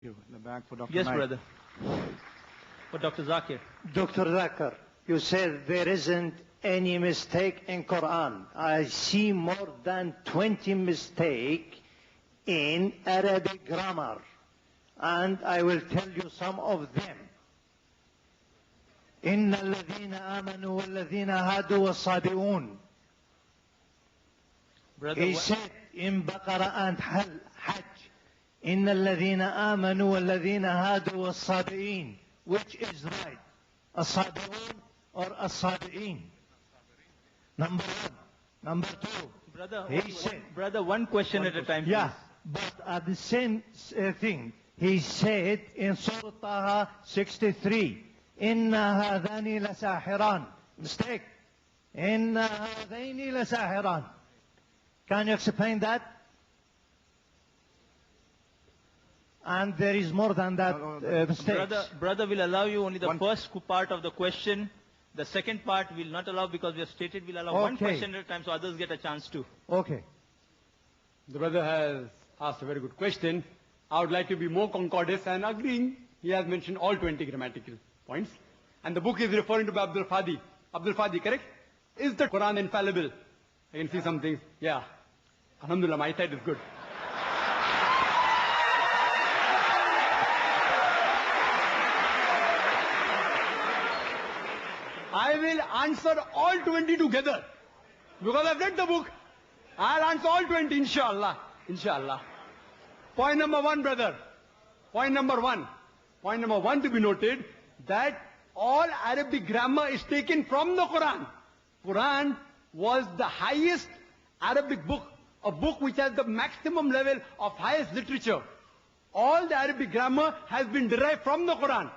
You in the back for Dr. Yes, Naik. brother. For Dr. Zakir. Dr. Zakir, you said there isn't any mistake in Quran. I see more than 20 mistakes in Arabic grammar. And I will tell you some of them. إن الذين آمنوا والذين هادوا والصابئون. Brother, He said in Baqarah and Hajj, إن الذين آمنوا والذين هادوا والصابئين. Which is right? الصابئون or الصابئين? Number one. Number two. brother, He said, brother, one question at a time, please. yeah, but at the same thing, he said in Surah Taha 63, إن هذان لساحران. Mistake. إن هذين لساحران. Can you explain that? And there is more than that mistake. Brother will allow you only the One- first part of the question. The second part will not allow because we have stated we'll allow one Okay. question at a time so others get a chance too. Okay. The brother has asked a very good question. I would like to be more concordant and agreeing. He has mentioned all 20 grammatical points. And the book is referring to Abdul Fadi. Abdul Fadi, correct? Is the Quran infallible? I can see some things. Yeah. Alhamdulillah, my side is good. I will answer all 20 together. Because I've read the book. I'll answer all 20, inshallah. Inshallah. Point number one, brother. Point number one. Point number one to be noted that all Arabic grammar is taken from the Quran. Quran was the highest Arabic book, a book which has the maximum level of highest literature. All the Arabic grammar has been derived from the Quran.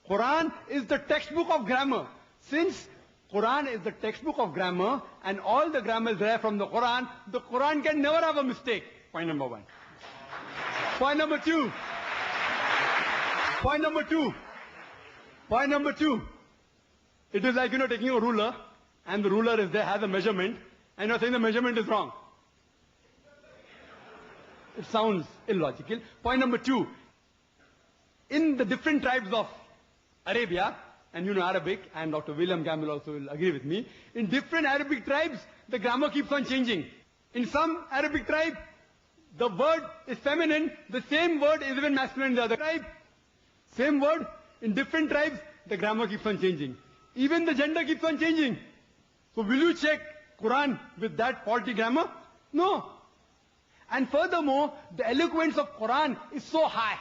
Quran is the textbook of grammar. Since Quran is the textbook of grammar and all the grammar is derived from the Quran can never have a mistake. Point number one. Point number two. Point number two. Point number two. It is like, taking a ruler and the ruler is there, has a measurement and you're saying the measurement is wrong. It sounds illogical. Point number two. In the different tribes of Arabia, and Arabic, and Dr. William Campbell also will agree with me, in different Arabic tribes, the grammar keeps on changing. In some Arabic tribe, the word is feminine, the same word is even masculine in the other tribe. Same word, in different tribes, the grammar keeps on changing. Even the gender keeps on changing. So will you check Quran with that faulty grammar? No. And furthermore, the eloquence of Quran is so high.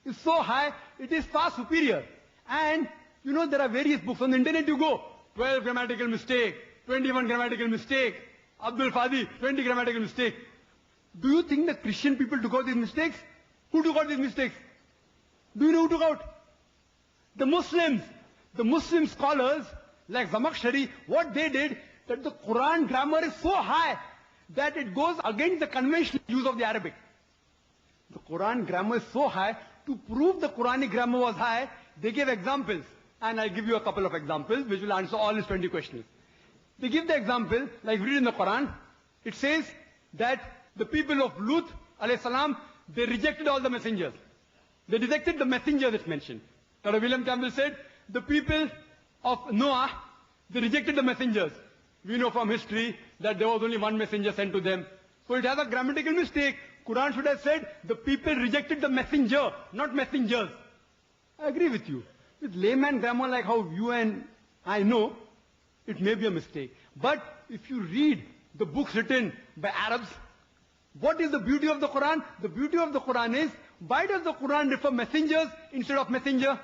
It's so high, it is far superior. And, there are various books. On the internet you go, 12 grammatical mistake, 21 grammatical mistake, Abdul Fadi, 20 grammatical mistake. Do you think the Christian people took out these mistakes? Who took out these mistakes? Do you know who took out? The Muslims. The Muslim scholars, like Zamakhshari, what they did, that the Quran grammar is so high that it goes against the conventional use of the Arabic. The Quran grammar is so high, to prove the Quranic grammar was high, they gave examples. And I'll give you a couple of examples which will answer all his 20 questions. They give the example, like we read in the Quran, it says that the people of Lut, alayhi salam, they rejected all the messengers. They rejected the messengers it's mentioned. Dr. William Campbell said, the people of Noah, they rejected the messengers. We know from history that there was only one messenger sent to them. So it has a grammatical mistake. Quran should have said, the people rejected the messenger, not messengers. I agree with you. With layman grammar like how you and I know, it may be a mistake. But if you read the books written by Arabs, what is the beauty of the Quran? The beauty of the Quran is, why does the Quran refer messengers instead of messenger?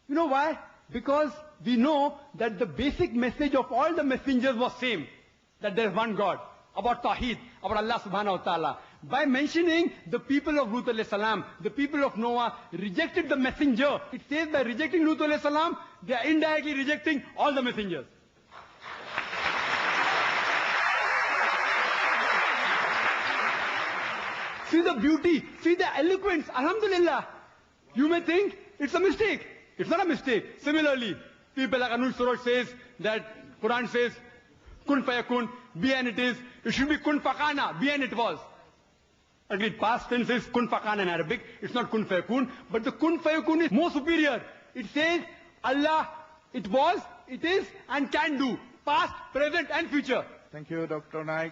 You know why? Because we know that the basic message of all the messengers was same. That there is one God. About Tawheed, about Allah subhanahu wa ta'ala. By mentioning the people of Lut alayhi salam, the people of Noah rejected the messenger. It says by rejecting Lut alayhi salam, they are indirectly rejecting all the messengers. See the beauty, see the eloquence, alhamdulillah. You may think it's a mistake. It's not a mistake. Similarly, people like Anuj Suraj says that Quran says, kun fayakun, be and it is. It should be kun fakana, be and it was. Agreed. Past tense is kun fakan in Arabic. It's not kun fayakun. But the kun fayakun is more superior. It says Allah, it was, it is, and can do. Past, present, and future. Thank you, Dr. Naik.